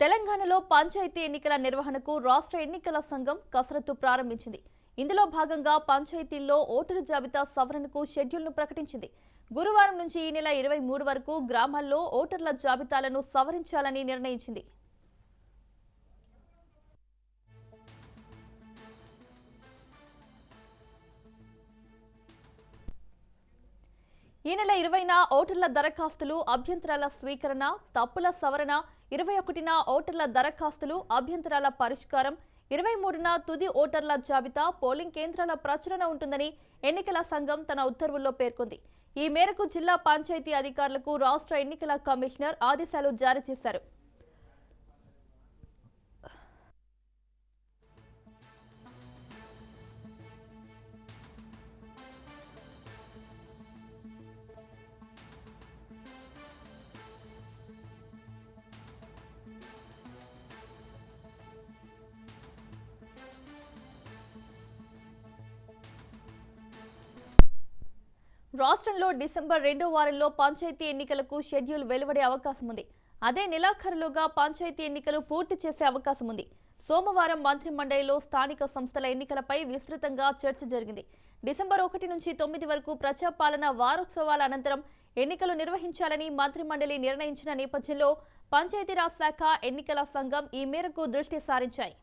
తెలంగాణలో పంచాయతీ ఎన్నికల నిర్వహణకు రాష్ట్ర ఎన్నికల సంఘం కసరత్తు ప్రారంభించింది. ఇందులో భాగంగా పంచాయతీల్లో ఓటరు జాబితా సవరణకు షెడ్యూల్ను ప్రకటించింది. గురువారం నుంచి ఈ నెల 23 వరకు గ్రామాల్లో ఓటర్ల జాబితాలను సవరించాలని నిర్ణయించింది. ఈ నెల 20న ఓటర్ల దరఖాస్తులు అభ్యంతరాల స్వీకరణ, తప్పుల సవరణ, 21న ఓటర్ల దరఖాస్తులు అభ్యంతరాల పరిష్కారం, 23న తుది ఓటర్ల జాబితా పోలింగ్ కేంద్రాల ప్రచురణ ఉంటుందని ఎన్నికల సంఘం తన ఉత్తర్వుల్లో పేర్కొంది. ఈ మేరకు జిల్లా పంచాయతీ అధికారులకు రాష్ట్ర ఎన్నికల కమిషనర్ ఆదేశాలు జారీ చేశారు. రాష్ట్రంలో డిసెంబర్ 2వ వారంలో పంచాయతీ ఎన్నికలకు షెడ్యూల్ వెలువడే అవకాశం ఉంది. అదే నెలాఖరులోగా పంచాయతీ ఎన్నికలు పూర్తి చేసే అవకాశం ఉంది. సోమవారం మంత్రి మండలిలో స్థానిక సంస్థల ఎన్నికలపై విస్తృతంగా చర్చ జరిగింది. డిసెంబర్ 1 నుంచి 9 వరకు ప్రజాపాలన వారోత్సవాల అనంతరం ఎన్నికలు నిర్వహించాలని మంత్రి మండలి నిర్ణయించిన నేపథ్యంలో పంచాయతీరాజ్ శాఖ, ఎన్నికల సంఘం ఈ మేరకు దృష్టి సారించాయి.